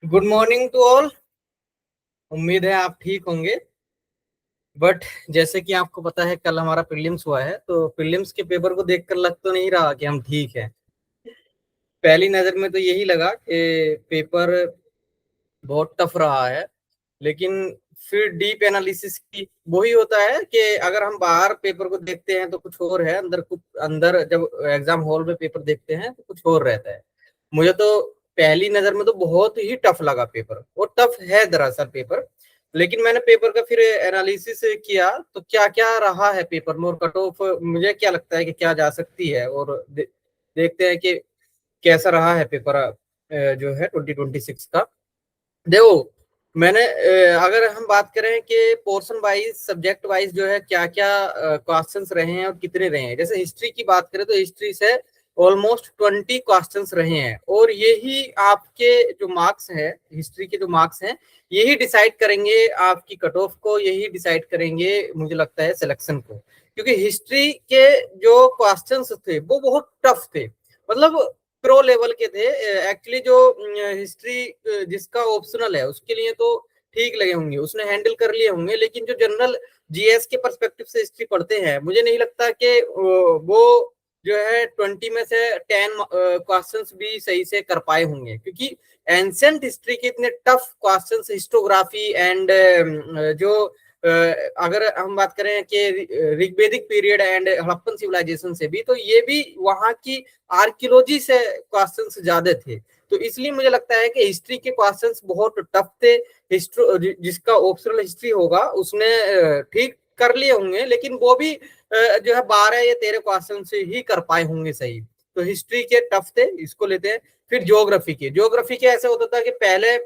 Good morning to all. उम्मीद है आप ठीक होंगे। बट जैसे कि आपको पता है कल हमारा प्रीलिम्स हुआ है, तो प्रीलिम्स के पेपर को देखकर लग तो नहीं रहा कि हम ठीक हैं। पहली नजर में तो यही लगा कि पेपर बहुत टफ रहा है, लेकिन फिर डीप एनालिसिस की वही होता है कि अगर हम बाहर पेपर को देखते हैं तो कुछ और है, अंदर कुछ, अंदर जब एग्जाम हॉल में पेपर देखते हैं तो कुछ और रहता है। मुझे तो पहली नजर में तो बहुत ही टफ लगा पेपर, वो टफ है दरअसल पेपर। लेकिन मैंने पेपर का फिर एनालिसिस किया तो क्या क्या रहा है पेपर में और कट ऑफ मुझे क्या लगता है कि क्या जा सकती है, और देखते हैं कि कैसा रहा है पेपर जो है 2026 का। देखो, मैंने अगर हम बात करें कि पोर्शन वाइज सब्जेक्ट वाइज जो है क्या क्या क्वेश्चंस रहे हैं और कितने रहे हैं, जैसे हिस्ट्री की बात करें तो हिस्ट्री से ऑलमोस्ट 20 क्वेश्चंस रहे हैं, और यही आपके जो मार्क्स है, हिस्ट्री के जो मार्क्स हैं, यही डिसाइड करेंगे आपकी कट ऑफ को, यही डिसाइड करेंगे मुझे लगता है सिलेक्शन को। क्योंकि हिस्ट्री के जो क्वेश्चंस थे वो बहुत टफ थे, मतलब प्रो लेवल के थे। एक्चुअली जो हिस्ट्री जिसका ऑप्शनल है उसके लिए तो ठीक लगे होंगे, उसने हैंडल कर लिए होंगे, लेकिन जो जनरल जीएस के परस्पेक्टिव से हिस्ट्री पढ़ते हैं, मुझे नहीं लगता कि वो जो है 20 में से 10 क्वेश्चंस भी सही से कर पाए होंगे, क्योंकि एंशिएंट हिस्ट्री के इतने टफ क्वेश्चंस, हिस्टोग्राफी एंड जो अगर हम बात करें कि ऋग्वेदिक पीरियड एंड हड़प्पन सिविलाइजेशन से भी, तो ये भी वहां की आर्कियोलॉजी से क्वेश्चंस ज्यादा थे। तो इसलिए मुझे लगता है कि हिस्ट्री के क्वेश्चंस बहुत टफ थे। हिस्ट्री जिसका ऑप्शनल हिस्ट्री होगा उसने ठीक कर लिए होंगे, लेकिन वो भी जो है 12 या 13 क्वेश्चन से ही कर पाए होंगे सही। तो हिस्ट्री के टफ थे, इसको लेते हैं। फिर ज्योग्राफी के ऐसे होता था कि पहले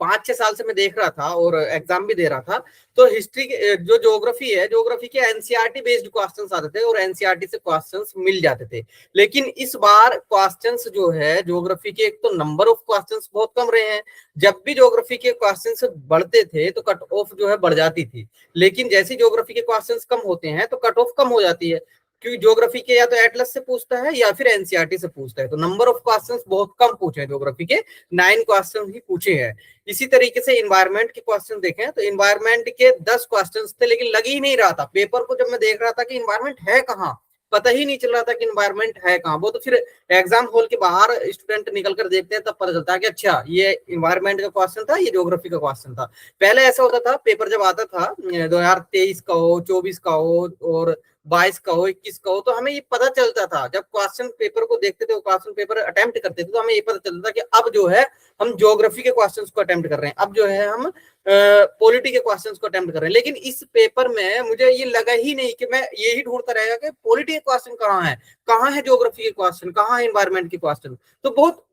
5-6 साल से मैं देख रहा था और एग्जाम भी दे रहा था, तो हिस्ट्री जो ज्योग्राफी है, ज्योग्राफी के एनसीईआरटी बेस्ड क्वेश्चंस आते थे और एनसीईआरटी से क्वेश्चंस मिल जाते थे। लेकिन इस बार क्वेश्चंस जो है ज्योग्राफी के, एक तो नंबर ऑफ क्वेश्चंस बहुत कम रहे हैं। जब भी ज्योग्राफी के क्वेश्चंस बढ़ते थे तो कट ऑफ जो है बढ़ जाती थी, लेकिन जैसे ज्योग्राफी के क्वेश्चंस कम होते हैं तो कट ऑफ कम हो जाती है, क्योंकि ज्योग्राफी के या तो एटलस से पूछता है या फिर एनसीईआरटी से पूछता है। तो नंबर ऑफ क्वेश्चंस बहुत कम पूछे हैं ज्योग्राफी के, 9 क्वेश्चन ही पूछे हैं। इसी तरीके से इन्वायरमेंट के क्वेश्चन देखें तो इन्वायरमेंट के 10 क्वेश्चन थे, लेकिन लग ही नहीं रहा था पेपर को। जब मैं देख रहा था कि इन्वायरमेंट है कहाँ, पता ही नहीं चल रहा था कि इन्वायरमेंट है कहाँ। वो तो फिर एग्जाम हॉल के बाहर स्टूडेंट निकल कर देखते हैं तब पता चलता है कि अच्छा ये इन्वायरमेंट का क्वेश्चन था, ये ज्योग्राफी का क्वेश्चन था। पहले ऐसा होता था, पेपर जब आता था 2023 का हो, 24 का हो और 22 का हो, 21 का हो, तो हमें ये पता चलता था। जब क्वेश्चन पेपर को देखते थे, क्वेश्चन पेपर अटेम्प्ट करते थे, तो हमें ये पता चलता था कि अब जो है हम ज्योग्राफी के क्वेश्चंस को अटेम्प्ट कर रहे हैं, अब जो है हम पॉलिटी के क्वेश्चंस को अटेम्प्ट कर रहे हैं। लेकिन इस पेपर में मुझे ये लगा ही नहीं कि मैं यही ढूंढता रहेगा कि पॉलिटी के क्वेश्चन कहाँ है ज्योग्राफी के क्वेश्चन, कहाँ है इन्वायरमेंट के क्वेश्चन। तो बहुत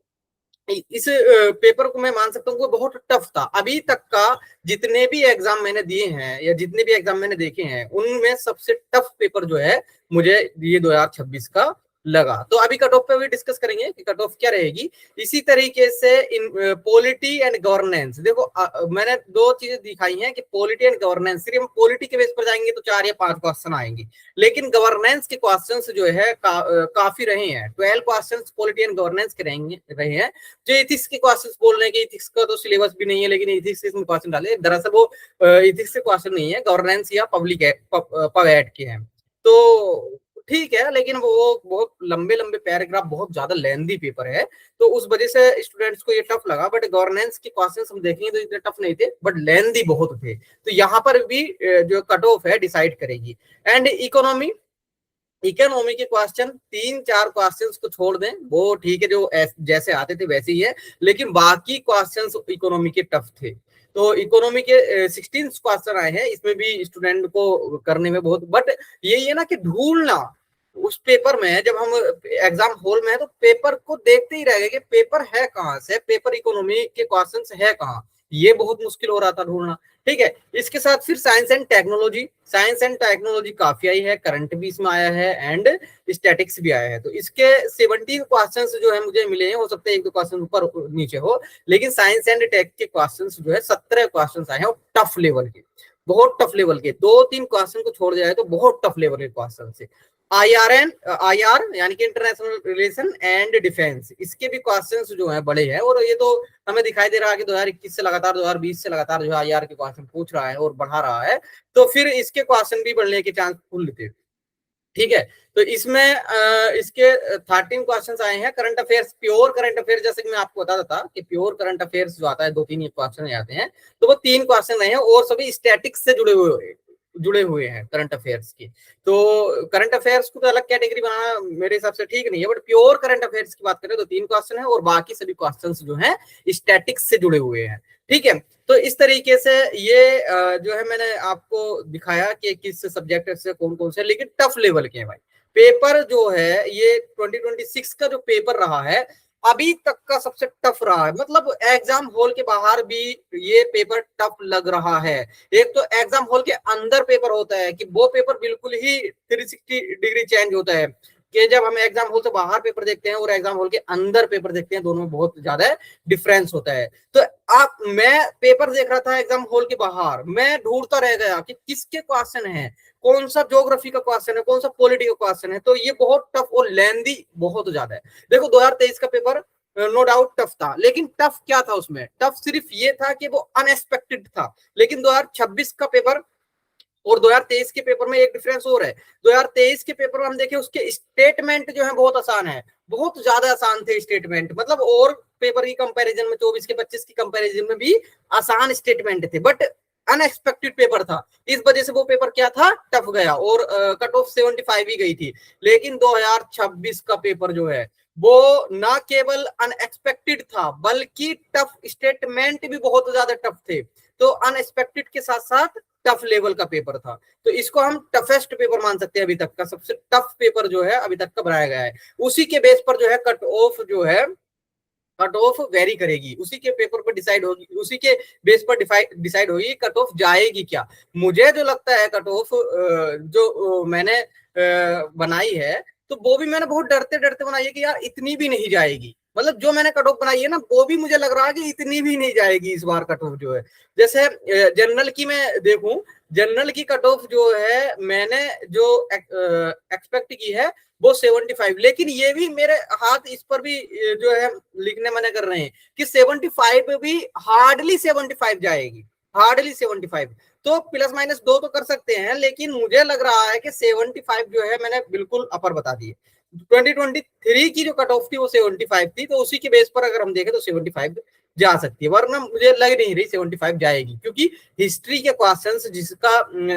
इस पेपर को मैं मान सकता हूँ बहुत टफ था। अभी तक का जितने भी एग्जाम मैंने दिए हैं या जितने भी एग्जाम मैंने देखे हैं, उनमें सबसे टफ पेपर जो है मुझे ये 2026 का लगा। तो अभी कट ऑफ पे भी डिस्कस करेंगे कि कट ऑफ क्या रहेगी। इसी तरीके से इन पॉलिटी एंड गवर्नेंस, देखो मैंने दो चीजें दिखाई हैं कि पॉलिटी एंड गवर्नेंस, सिर्फ हम पॉलिटी के बेस पर जाएंगे तो 4 या 5 क्वेश्चन आएंगे, लेकिन गवर्नेंस के क्वेश्चंस जो है काफी रहे हैं। 12 क्वेश्चंस पॉलिटी एंड गवर्नेंस के रहे हैं। जो इथिक्स के क्वेश्चंस बोल रहे हैं कि इथिक्स का तो सिलेबस भी नहीं है, लेकिन इथिक्स के क्वेश्चन डाले, दरअसल वो इथिक्स के क्वेश्चन नहीं है, गवर्नेंस या पब्लिक पब एड के हैं। तो ठीक है, लेकिन वो बहुत लंबे लंबे पैराग्राफ, बहुत ज्यादा लेंदी पेपर है, तो उस वजह से स्टूडेंट्स को ये टफ लगा। बट गवर्नेंस के क्वेश्चंस हम देखेंगे तो इतने टफ नहीं थे, बट लेंदी बहुत थे। तो यहाँ पर भी जो कट ऑफ है डिसाइड करेगी। एंड इकोनॉमी के क्वेश्चन 3-4 क्वेश्चंस को छोड़ दें, वो ठीक है, जो जैसे आते थे वैसे ही है, लेकिन बाकी क्वेश्चंस इकोनॉमी के टफ थे। तो इकोनॉमी के 16 क्वेश्चन आए हैं, इसमें भी स्टूडेंट को करने में बहुत, बट यही है ना कि ढूंढना उस पेपर में, जब हम एग्जाम हॉल में है तो पेपर को देखते ही रह गए कि पेपर है कहाँ से, पेपर इकोनॉमी के क्वेश्चन है कहाँ, ये बहुत मुश्किल हो रहा था ढूंढना। ठीक है, इसके साथ फिर साइंस एंड टेक्नोलॉजी काफी आई है, करंट भी इसमें आया है एंड स्टैटिक्स भी आया है। तो इसके 17 क्वेश्चंस जो है मुझे मिले हैं, हो सकता है 1-2 क्वेश्चन ऊपर नीचे हो, लेकिन साइंस एंड टेक के क्वेश्चंस जो है 17 क्वेश्चंस आए हैं, टफ लेवल के, बहुत टफ लेवल के। 2-3 क्वेश्चन को छोड़ दिया है तो बहुत टफ लेवल के क्वेश्चन से। IRN, IR यानी कि इंटरनेशनल रिलेशन एंड डिफेंस, इसके भी क्वेश्चंस जो है बड़े हैं, और ये तो हमें दिखाई दे रहा है कि 2021 से लगातार 2020 से लगातार जो है IR के क्वेश्चन पूछ रहा है और बढ़ा रहा है, तो फिर इसके क्वेश्चन भी बढ़ने के चांस फुल थे। ठीक है, तो इसमें इसके 13 क्वेश्चन आए हैं current affairs, pure current affair, जैसे कि मैं आपको बताता था कि प्योर करंट अफेयर्स जो आता है 2-3 क्वेश्चन आते हैं, तो वो 3 क्वेश्चन आए हैं और सभी स्टैटिक्स से जुड़े हुए हैं करंट अफेयर्स की। तो करंट अफेयर्स को तो अलग कैटेगरी बनाना मेरे हिसाब से ठीक नहीं है, बट प्योर करंट अफेयर्स की बात करें तो 3 क्वेश्चन है और बाकी सभी क्वेश्चन जो है स्टैटिक्स से जुड़े हुए हैं। ठीक है, तो इस तरीके से ये जो है मैंने आपको दिखाया कि किस सब्जेक्ट से कौन कौन से, लेकिन टफ लेवल के हैं भाई। पेपर जो है ये 2026 का जो पेपर रहा है अभी तक का सबसे टफ रहा है, मतलब एग्जाम हॉल के बाहर भी ये पेपर टफ लग रहा है। एक तो एग्जाम हॉल के अंदर पेपर होता है कि वो पेपर बिल्कुल ही 360 डिग्री चेंज होता है, कि जब हम एग्जाम हॉल से बाहर पेपर देखते हैं और एग्जाम हॉल के अंदर पेपर देखते हैं, दोनों में बहुत ज्यादा डिफरेंस होता है। तो आप, मैं पेपर देख रहा था एग्जाम हॉल के बाहर, मैं ढूंढता रह गया कि किसके क्वेश्चन है, कौन सा ज्योग्राफी का क्वेश्चन है, कौन सा पॉलिटी का क्वेश्चन है, तो ये बहुत टफ और लेंदी बहुत ज्यादा है। देखो 2023 का पेपर नो डाउट टफ था, लेकिन टफ क्या था उसमें, टफ सिर्फ ये था कि वो अनएक्सपेक्टेड था। लेकिन 2026 का पेपर और 2023 के पेपर में एक डिफरेंस और है। 2023 के पेपर में हम देखें उसके स्टेटमेंट जो है बहुत आसान है, बहुत ज्यादा आसान थे स्टेटमेंट, मतलब और पेपर की कंपैरिजन में 24 के 25 की कंपैरिजन में भी आसान स्टेटमेंट थे, बट अनएक्सपेक्टेड पेपर था, इस वजह से वो पेपर क्या था, टफ गया और कट ऑफ 75 ही गई थी। लेकिन 2026 का पेपर जो है वो ना केवल अनएक्सपेक्टेड था बल्कि टफ स्टेटमेंट भी बहुत ज्यादा टफ थे। तो अनएक्सपेक्टेड के साथ साथ टफ लेवल का पेपर था, तो इसको हम टफेस्ट पेपर मान सकते हैं, अभी तक का सबसे टफ पेपर जो है अभी तक का बनाया गया है। उसी के बेस पर जो है कट ऑफ जो है, कट ऑफ वेरी करेगी, उसी के पेपर पर डिसाइड होगी, उसी के बेस पर डिसाइड होगी कट ऑफ जाएगी क्या। मुझे जो लगता है कट ऑफ जो मैंने बनाई है, तो वो भी मैंने बहुत डरते डरते बनाई है कि यार इतनी भी नहीं जाएगी, मतलब जो मैंने कट ऑफ बनाई है ना वो भी मुझे लग रहा है कि इतनी भी नहीं जाएगी इस बार कट ऑफ जो है। जैसे जनरल की मैं देखूं, जनरल की कट ऑफ जो है मैंने जो एक्सपेक्ट की है वो 75, लेकिन ये भी मेरे हाथ इस पर भी जो है लिखने मना कर रहे हैं कि 75 भी हार्डली 75 जाएगी, हार्डली 75। तो प्लस माइनस 2 तो कर सकते हैं, लेकिन मुझे लग रहा है कि 75 जो है मैंने बिल्कुल अपर बता दी है। 2023 की जो कट ऑफ थी वो 75 थी, तो उसी के बेस पर अगर हम देखें तो 75 जा सकती है, वरना मुझे लग नहीं रही 75 जाएगी, क्योंकि हिस्ट्री के क्वेश्चंस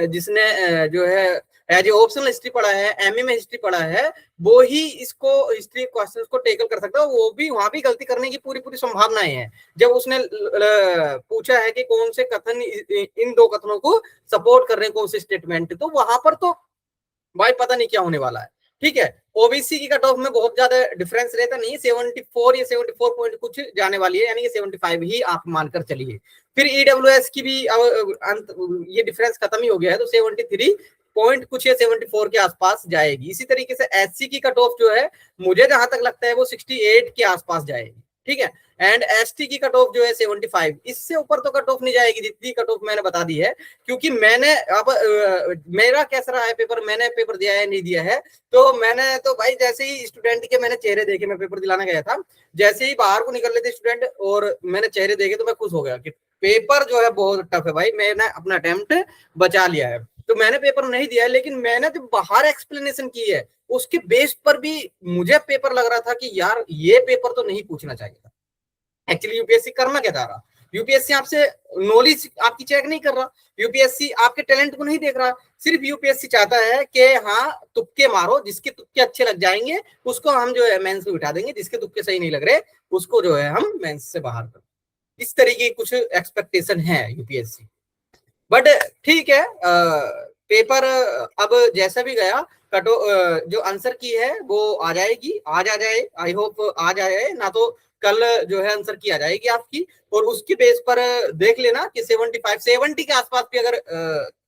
जिसने जो है एज ए ऑप्शनल हिस्ट्री पढ़ा है, एमए में हिस्ट्री पढ़ा है, वो ही इसको हिस्ट्री क्वेश्चंस को टेकल कर सकता है। वो भी वहां भी गलती करने की पूरी पूरी संभावनाएं हैं। जब उसने पूछा है कि कौन से कथन इन दो कथनों को सपोर्ट कर रहे हैं, कौन से स्टेटमेंट, तो वहां पर तो भाई पता नहीं क्या होने वाला है। ठीक है, ओबीसी की कट ऑफ में बहुत ज्यादा डिफरेंस रहता नहीं, 74 या 74 पॉइंट कुछ जाने वाली है, यानी कि 75 ही आप मानकर चलिए। फिर ईडब्ल्यूएस की भी ये डिफरेंस खत्म ही हो गया है, तो 73 पॉइंट कुछ या 74 के आसपास जाएगी। इसी तरीके से एससी की कट ऑफ जो है मुझे जहां तक लगता है वो 68 के आसपास जाएगी। ठीक है, एंड एसटी की कट ऑफ जो है 75, इससे ऊपर तो कट ऑफ नहीं जाएगी जितनी कट ऑफ मैंने बता दी है। क्योंकि मैंने अब मेरा कैसा रहा है पेपर, मैंने पेपर दिया है नहीं दिया है, तो मैंने तो भाई जैसे ही स्टूडेंट के मैंने चेहरे देखे, मैं पेपर दिलाने गया था, जैसे ही बाहर को निकल रहे थे स्टूडेंट और मैंने चेहरे देखे तो मैं खुश हो गया कि पेपर जो है बहुत टफ है भाई, मैंने अपना अटेम्प्ट बचा लिया है। तो मैंने पेपर नहीं दिया है, लेकिन मैंने जो बाहर एक्सप्लेनेशन की है उसके बेस पर भी मुझे पेपर लग रहा था कि यार ये पेपर तो नहीं पूछना चाहिए था। एक्चुअली यूपीएससी करना क्या चाह रहा, यूपीएससी आपसे नॉलेज आपकी चेक नहीं कर रहा, यूपीएससी आपके टैलेंट को नहीं देख रहा, सिर्फ यूपीएससी चाहता है कि हाँ तुक्के मारो, जिसके तुक्के अच्छे लग जाएंगे उसको हम जो है मेंस में बिठा देंगे, जिसके तुक्के सही नहीं लग रहे उसको जो है हम मेंस से बाहर कर। इस तरीके की कुछ एक्सपेक्टेशन है यूपीएससी। बट ठीक है, पेपर अब जैसा भी गया, कटो जो आंसर की है वो आ जाएगी, आज आ जाए, आई होप आज आ जाए, ना तो कल जो है आंसर की आ जाएगी आपकी। और उसकी बेस पर देख लेना कि 75 70 के आसपास भी अगर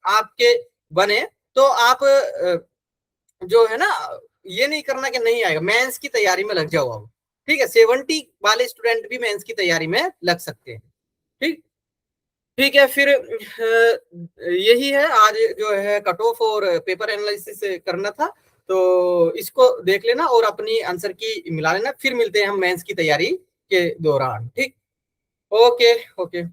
आपके बने तो आप जो है ना, ये नहीं करना कि नहीं आएगा, मेंस की तैयारी में लग जाओ अब। ठीक है, 70 वाले स्टूडेंट भी मेंस की तैयारी में लग सकते हैं। ठीक, ठीक है, फिर यही है आज जो है कट ऑफ और पेपर एनालिसिस करना था। तो इसको देख लेना और अपनी आंसर की मिला लेना, फिर मिलते हैं हम मेंस की तैयारी के दौरान। ठीक। ओके। ओके।